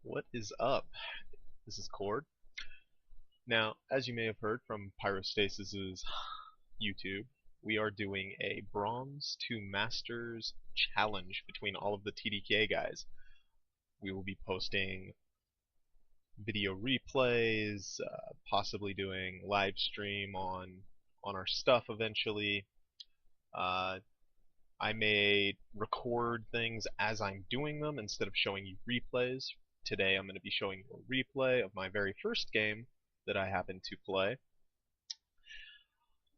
What is up? This is Cord. Now, as you may have heard from Pyrostasis' YouTube, we are doing a Bronze to Masters challenge between all of the TDK guys. We will be posting video replays, possibly doing live stream on our stuff eventually. Uh, I may record things as I'm doing them instead of showing you replays. Today I'm going to be showing you a replay of my very first game that I happened to play.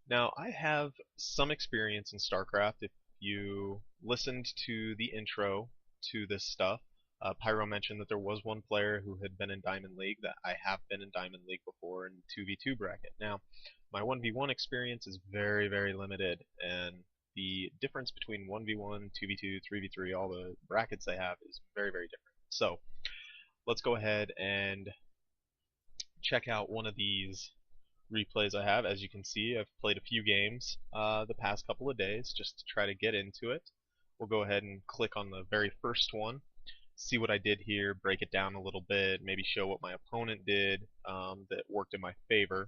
Now, I have some experience in StarCraft. If you listened to the intro to this stuff, Pyro mentioned that there was one player who had been in Diamond League, that I have been in Diamond League before in 2v2 bracket. Now, my 1v1 experience is very, very limited, and the difference between 1v1, 2v2, 3v3, all the brackets they have is very, very different. So, let's go ahead and check out one of these replays I have. As you can see, I've played a few games the past couple of days just to try to get into it. We'll go ahead and click on the very first one, see what I did here, break it down a little bit, maybe show what my opponent did that worked in my favor.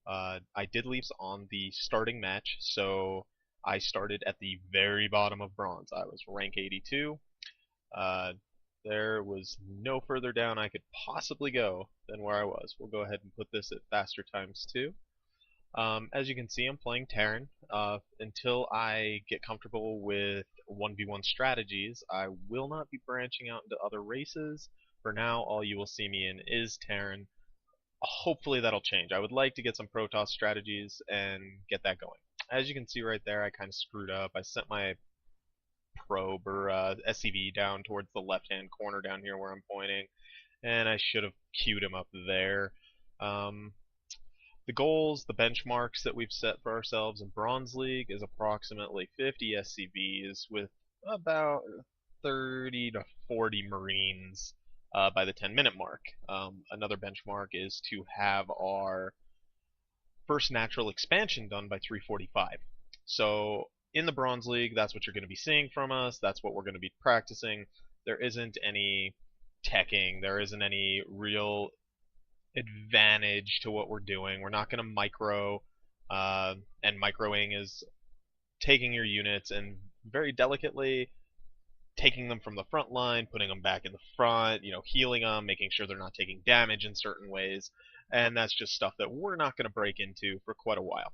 I did leave on the starting match, so I started at the very bottom of bronze. I was rank 82. There was no further down I could possibly go than where I was. We'll go ahead and put this at faster times 2. As you can see, I'm playing Terran. Until I get comfortable with 1v1 strategies, I will not be branching out into other races. For now, all you will see me in is Terran. Hopefully that'll change. I would like to get some Protoss strategies and get that going. As you can see right there, I kind of screwed up. I sent my probe or SCV down towards the left-hand corner down here where I'm pointing, and I should have queued him up there. The goals, the benchmarks that we've set for ourselves in Bronze League is approximately 50 SCVs with about 30 to 40 Marines by the 10-minute mark. Another benchmark is to have our first natural expansion done by 345. So in the Bronze League, that's what you're going to be seeing from us. That's what we're going to be practicing. There isn't any teching. There isn't any real advantage to what we're doing. We're not going to micro, and microing is taking your units and very delicately taking them from the front line, putting them back in the front, healing them, making sure they're not taking damage in certain ways. And that's just stuff that we're not going to break into for quite a while.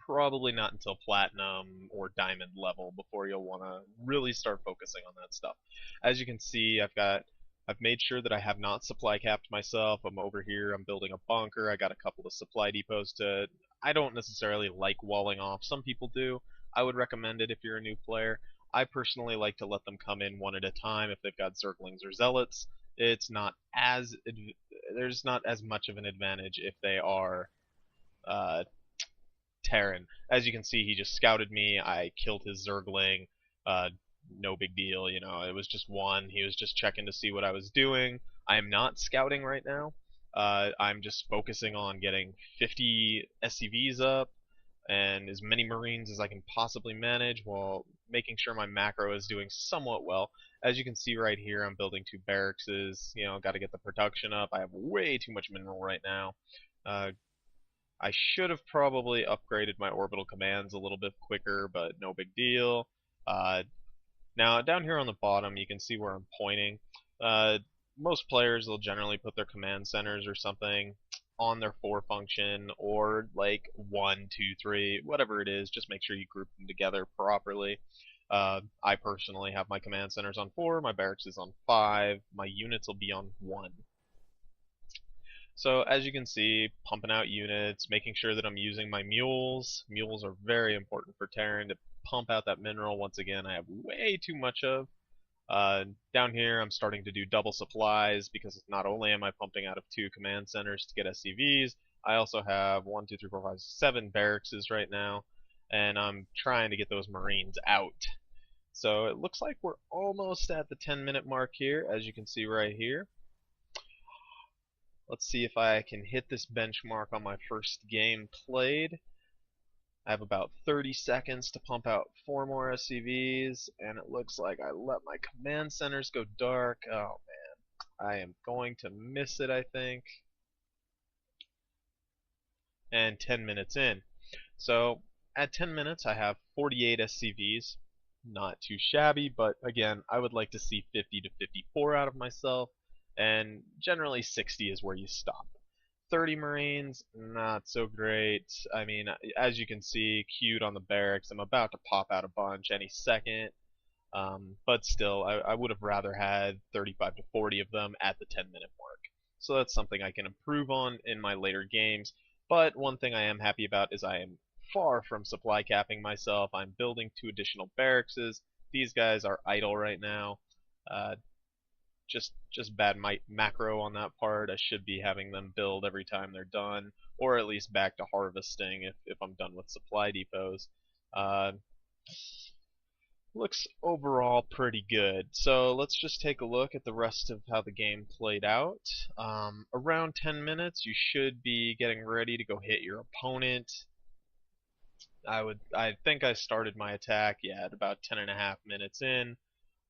Probably not until platinum or diamond level before you'll want to really start focusing on that stuff. As you can see, I've made sure that I have not supply capped myself. I'm over here, I'm building a bunker. I got a couple of supply depots I don't necessarily like walling off. Some people do. I would recommend it if you're a new player. I personally like to let them come in one at a time if they've got Zerglings or Zealots. There's not as much of an advantage if they are Terran. As you can see, he just scouted me. I killed his Zergling. No big deal, it was just one. He was just checking to see what I was doing. I am not scouting right now. I'm just focusing on getting 50 SCVs up and as many Marines as I can possibly manage while making sure my macro is doing somewhat well. As you can see right here, I'm building 2 barracks. Got to get the production up. I have way too much mineral right now. I should have probably upgraded my orbital commands a little bit quicker, but no big deal. Now, down here on the bottom, you can see where I'm pointing. Most players will generally put their command centers or something on their 4 function, or like 1, 2, 3, whatever it is. Just make sure you group them together properly. I personally have my command centers on 4, my barracks is on 5, my units will be on 1. So as you can see, pumping out units, making sure that I'm using my mules. Mules are very important for Terran to pump out that mineral. Once again, I have way too much of. Down here, I'm starting to do double supplies because not only am I pumping out of 2 command centers to get SCVs, I also have 1, 2, 3, 4, 5, 7 barracks right now, and I'm trying to get those Marines out. So it looks like we're almost at the 10-minute mark here, as you can see right here. Let's see if I can hit this benchmark on my first game played. I have about 30 seconds to pump out 4 more SCVs, and it looks like I let my command centers go dark. Oh man. I am going to miss it, I think. And 10 minutes in. So at 10 minutes, I have 48 SCVs. Not too shabby, but again, I would like to see 50 to 54 out of myself, and generally 60 is where you stop. 30 Marines, not so great. I mean, as you can see, queued on the barracks, I'm about to pop out a bunch any second. But still, I would have rather had 35 to 40 of them at the 10-minute mark. So that's something I can improve on in my later games. But one thing I am happy about is I am far from supply capping myself. I'm building 2 additional barracks. These guys are idle right now. Uh, just bad macro on that part. I should be having them build every time they're done, or at least back to harvesting if I'm done with supply depots. Uh, Looks overall pretty good. So let's just take a look at the rest of how the game played out. Around 10 minutes, you should be getting ready to go hit your opponent. I think I started my attack, yeah, at about 10.5 minutes in.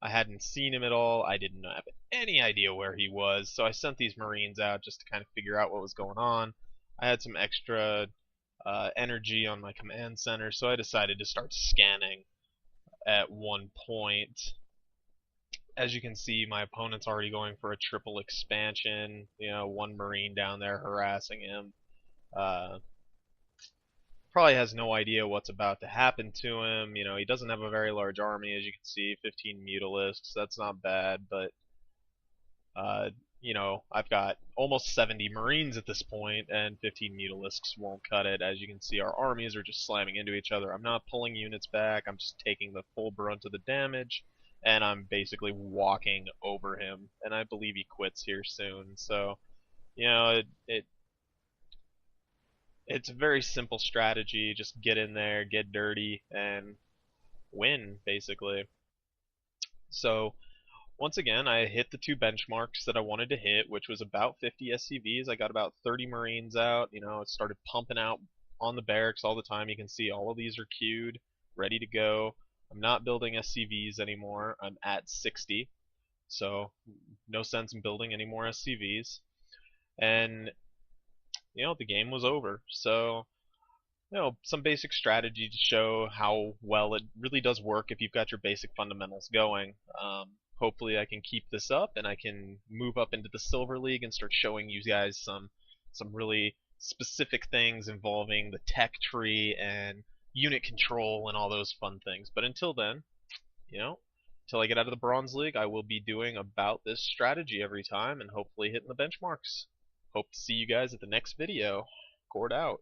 I hadn't seen him at all. I didn't have any idea where he was, so I sent these Marines out just to kind of figure out what was going on. I had some extra energy on my command center, so I decided to start scanning at one point. As you can see, my opponent's already going for a triple expansion. You know, 1 Marine down there harassing him. Probably has no idea what's about to happen to him. You know, he doesn't have a very large army, as you can see. 15 Mutalisks, that's not bad, but you know, I've got almost 70 Marines at this point, and 15 Mutalisks won't cut it. As you can see, our armies are just slamming into each other. I'm not pulling units back, I'm just taking the full brunt of the damage, and I'm basically walking over him, and I believe he quits here soon. So, you know, it's a very simple strategy. Just get in there, get dirty, and win, basically. So, once again, I hit the 2 benchmarks that I wanted to hit, which was about 50 SCVs. I got about 30 Marines out. You know, it started pumping out on the barracks all the time. You can see all of these are queued, ready to go. I'm not building SCVs anymore. I'm at 60, so no sense in building any more SCVs. And, you know, the game was over. So, you know, some basic strategy to show how well it really does work if you've got your basic fundamentals going. Hopefully I can keep this up and I can move up into the Silver League and start showing you guys some really specific things involving the tech tree and unit control and all those fun things. But until then, you know, until I get out of the Bronze League, I will be doing about this strategy every time and hopefully hitting the benchmarks. Hope to see you guys at the next video. Khord out.